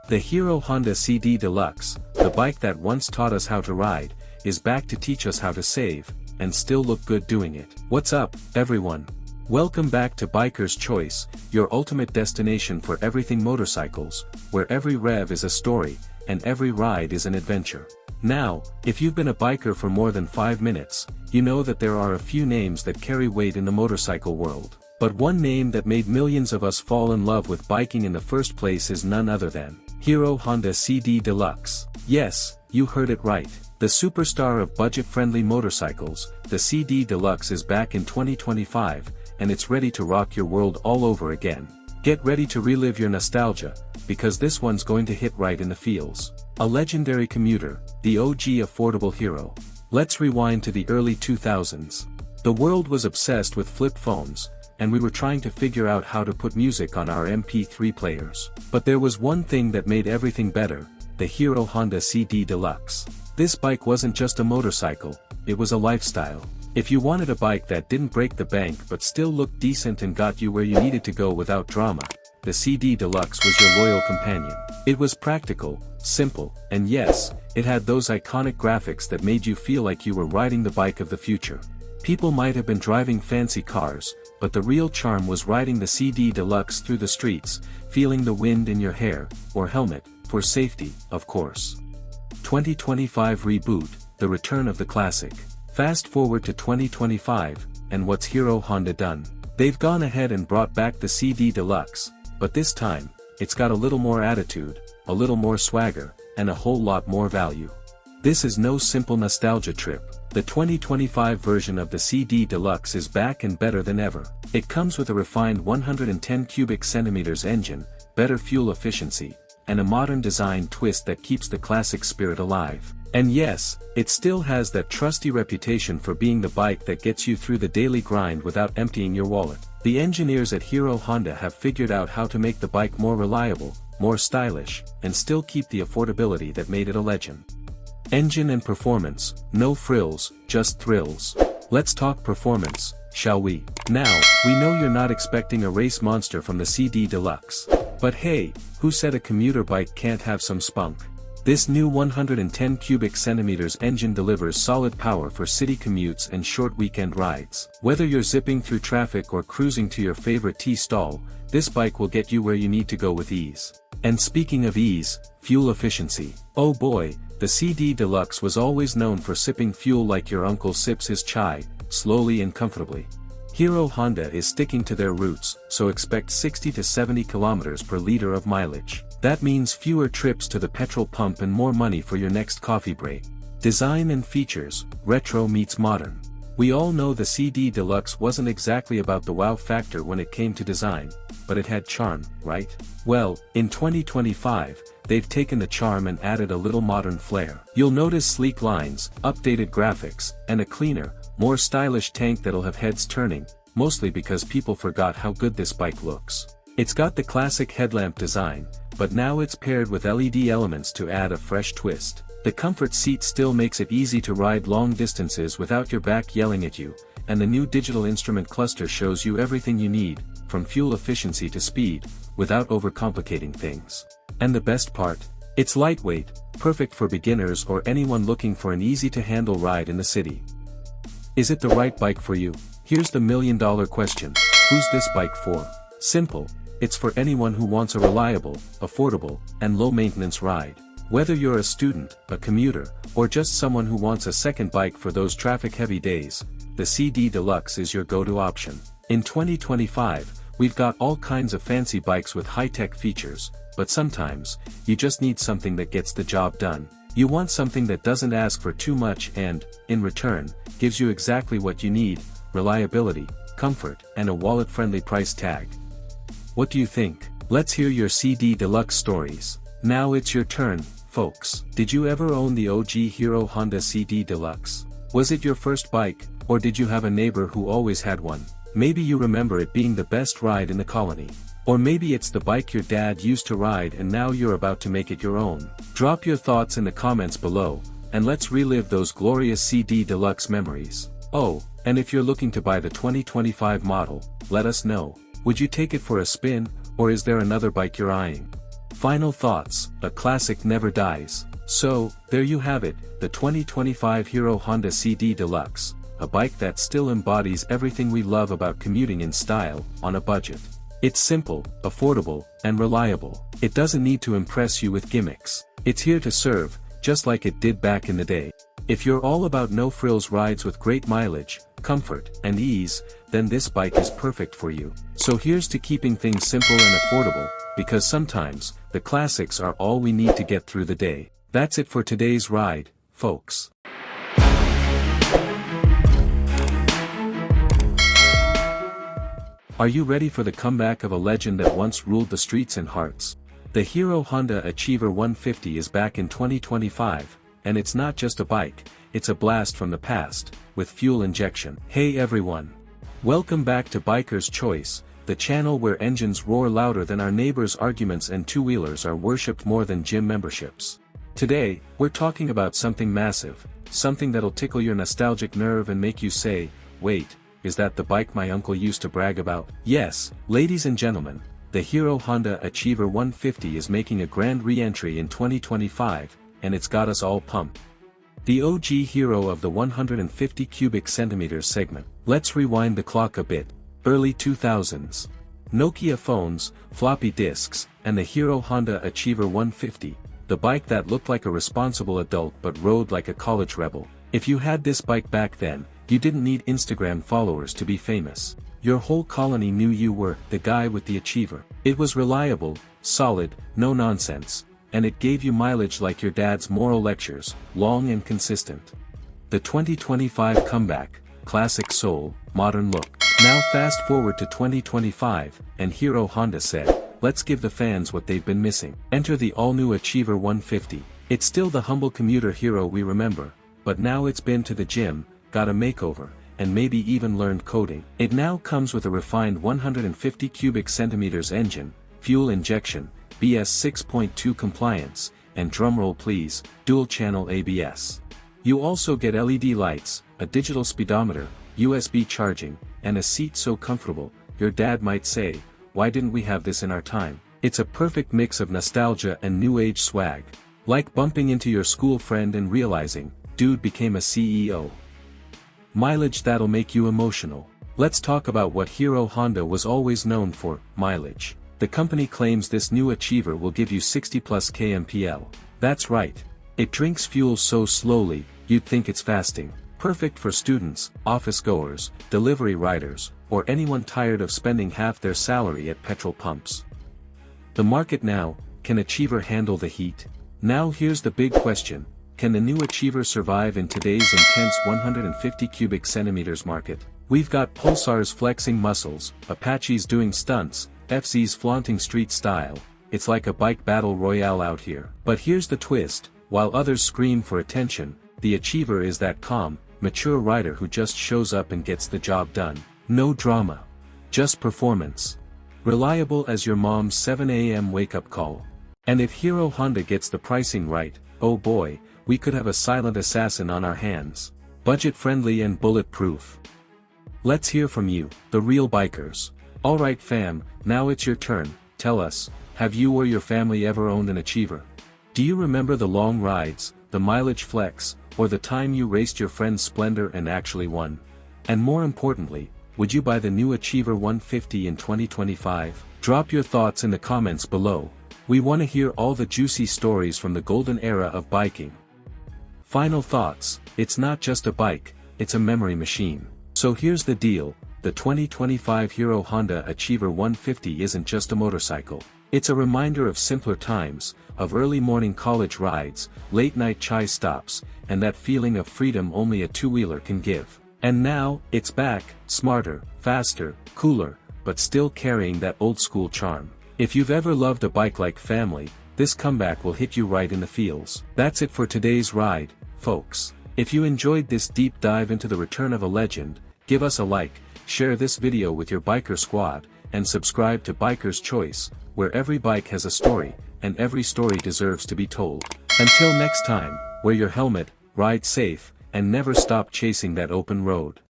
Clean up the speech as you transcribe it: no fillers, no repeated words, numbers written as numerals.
The Hero Honda CD Deluxe, the bike that once taught us how to ride, is back to teach us how to save, and still look good doing it. What's up, everyone? Welcome back to Biker's Choice, your ultimate destination for everything motorcycles, where every rev is a story, and every ride is an adventure. Now, if you've been a biker for more than 5 minutes, you know that there are a few names that carry weight in the motorcycle world. But one name that made millions of us fall in love with biking in the first place is none other than Hero Honda CD Deluxe. Yes, you heard it right. The superstar of budget-friendly motorcycles, the CD Deluxe is back in 2025, and it's ready to rock your world all over again. Get ready to relive your nostalgia, because this one's going to hit right in the feels. A legendary commuter, the OG affordable hero. Let's rewind to the early 2000s. The world was obsessed with flip phones, and we were trying to figure out how to put music on our MP3 players. But there was one thing that made everything better, the Hero Honda CD Deluxe. This bike wasn't just a motorcycle, it was a lifestyle. If you wanted a bike that didn't break the bank but still looked decent and got you where you needed to go without drama, the CD Deluxe was your loyal companion. It was practical, simple, and yes, it had those iconic graphics that made you feel like you were riding the bike of the future. People might have been driving fancy cars, but the real charm was riding the CD Deluxe through the streets, feeling the wind in your hair, or helmet, for safety, of course. 2025 Reboot, the return of the classic. Fast forward to 2025, and what's Hero Honda done? They've gone ahead and brought back the CD Deluxe, but this time, it's got a little more attitude, a little more swagger, and a whole lot more value. This is no simple nostalgia trip. The 2025 version of the CD Deluxe is back and better than ever. It comes with a refined 110 cubic centimeters engine, better fuel efficiency, and a modern design twist that keeps the classic spirit alive. And yes, it still has that trusty reputation for being the bike that gets you through the daily grind without emptying your wallet. The engineers at Hero Honda have figured out how to make the bike more reliable, more stylish, and still keep the affordability that made it a legend. Engine and performance, no frills, just thrills. Let's talk performance, shall we? Now, we know you're not expecting a race monster from the CD Deluxe. But hey, who said a commuter bike can't have some spunk? This new 110 cubic centimeters engine delivers solid power for city commutes and short weekend rides. Whether you're zipping through traffic or cruising to your favorite tea stall, this bike will get you where you need to go with ease. And speaking of ease, fuel efficiency. Oh boy, the CD Deluxe was always known for sipping fuel like your uncle sips his chai, slowly and comfortably. Hero Honda is sticking to their roots, so expect 60 to 70 kilometers per liter of mileage. That means fewer trips to the petrol pump and more money for your next coffee break. Design and features, retro meets modern. We all know the CD Deluxe wasn't exactly about the wow factor when it came to design, but it had charm, right? Well, in 2025, they've taken the charm and added a little modern flair. You'll notice sleek lines, updated graphics, and a cleaner, more stylish tank that'll have heads turning, mostly because people forgot how good this bike looks. It's got the classic headlamp design, but now it's paired with LED elements to add a fresh twist. The comfort seat still makes it easy to ride long distances without your back yelling at you, and the new digital instrument cluster shows you everything you need, from fuel efficiency to speed, without overcomplicating things. And the best part? It's lightweight, perfect for beginners or anyone looking for an easy-to-handle ride in the city. Is it the right bike for you? Here's the million-dollar question. Who's this bike for? Simple. It's for anyone who wants a reliable, affordable, and low-maintenance ride. Whether you're a student, a commuter, or just someone who wants a second bike for those traffic-heavy days, the CD Deluxe is your go-to option. In 2025, we've got all kinds of fancy bikes with high-tech features, but sometimes, you just need something that gets the job done. You want something that doesn't ask for too much and, in return, gives you exactly what you need: reliability, comfort, and a wallet-friendly price tag. What do you think? Let's hear your CD Deluxe stories. Now it's your turn, folks. Did you ever own the OG Hero Honda CD Deluxe? Was it your first bike, or did you have a neighbor who always had one? Maybe you remember it being the best ride in the colony. Or maybe it's the bike your dad used to ride and now you're about to make it your own. Drop your thoughts in the comments below, and let's relive those glorious CD Deluxe memories. Oh, and if you're looking to buy the 2025 model, let us know. Would you take it for a spin, or is there another bike you're eyeing? Final thoughts, a classic never dies. So, there you have it, the 2025 Hero Honda CD Deluxe, a bike that still embodies everything we love about commuting in style, on a budget. It's simple, affordable, and reliable. It doesn't need to impress you with gimmicks. It's here to serve, just like it did back in the day. If you're all about no-frills rides with great mileage, comfort, and ease, then this bike is perfect for you. So here's to keeping things simple and affordable, because sometimes, the classics are all we need to get through the day. That's it for today's ride, folks. Are you ready for the comeback of a legend that once ruled the streets and hearts? The Hero Honda Achiever 150 is back in 2025, and it's not just a bike, it's a blast from the past, with fuel injection. Hey everyone! Welcome back to Biker's Choice, the channel where engines roar louder than our neighbors' arguments and two-wheelers are worshipped more than gym memberships. Today, we're talking about something massive, something that'll tickle your nostalgic nerve and make you say, wait, is that the bike my uncle used to brag about? Yes, ladies and gentlemen, the Hero Honda Achiever 150 is making a grand re-entry in 2025, and it's got us all pumped. The OG hero of the 150 cubic centimeters segment. Let's rewind the clock a bit. Early 2000s. Nokia phones, floppy disks, and the Hero Honda Achiever 150, the bike that looked like a responsible adult but rode like a college rebel. If you had this bike back then, you didn't need Instagram followers to be famous. Your whole colony knew you were the guy with the Achiever. It was reliable, solid, no nonsense, and it gave you mileage like your dad's moral lectures, long and consistent. The 2025 comeback, classic soul, modern look. Now fast forward to 2025, and Hero Honda said, let's give the fans what they've been missing. Enter the all-new Achiever 150. It's still the humble commuter hero we remember, but now it's been to the gym, got a makeover, and maybe even learned coding. It now comes with a refined 150 cubic centimeters engine, fuel injection, BS 6.2 compliance, and drumroll please, dual-channel ABS. You also get LED lights, a digital speedometer, USB charging, and a seat so comfortable, your dad might say, why didn't we have this in our time? It's a perfect mix of nostalgia and new age swag. Like bumping into your school friend and realizing, dude became a CEO. Mileage that'll make you emotional. Let's talk about what Hero Honda was always known for, mileage. The company claims this new Achiever will give you 60 plus kmpl. That's right. It drinks fuel so slowly, you'd think it's fasting. Perfect for students, office goers, delivery riders, or anyone tired of spending half their salary at petrol pumps. The market now, can Achiever handle the heat? Now here's the big question, can the new Achiever survive in today's intense 150 cubic centimeters market? We've got Pulsars flexing muscles, Apaches doing stunts, FZs flaunting street style, it's like a bike battle royale out here. But here's the twist, while others scream for attention, the Achiever is that calm, mature rider who just shows up and gets the job done. No drama. Just performance. Reliable as your mom's 7 a.m. wake-up call. And if Hero Honda gets the pricing right, oh boy, we could have a silent assassin on our hands. Budget-friendly and bulletproof. Let's hear from you, the real bikers. Alright fam, now it's your turn, tell us, have you or your family ever owned an Achiever? Do you remember the long rides, the mileage flex, or the time you raced your friend's Splendor and actually won? And more importantly, would you buy the new Achiever 150 in 2025? Drop your thoughts in the comments below. We want to hear all the juicy stories from the golden era of biking. Final thoughts, it's not just a bike, it's a memory machine. So here's the deal, the 2025 Hero Honda Achiever 150 isn't just a motorcycle. It's a reminder of simpler times, of early morning college rides, late night chai stops, and that feeling of freedom only a two-wheeler can give. And now, it's back, smarter, faster, cooler, but still carrying that old-school charm. If you've ever loved a bike like family, this comeback will hit you right in the feels. That's it for today's ride, folks. If you enjoyed this deep dive into the return of a legend, give us a like, share this video with your biker squad, and subscribe to Biker's Choice, where every bike has a story, and every story deserves to be told. Until next time, wear your helmet, ride safe, and never stop chasing that open road.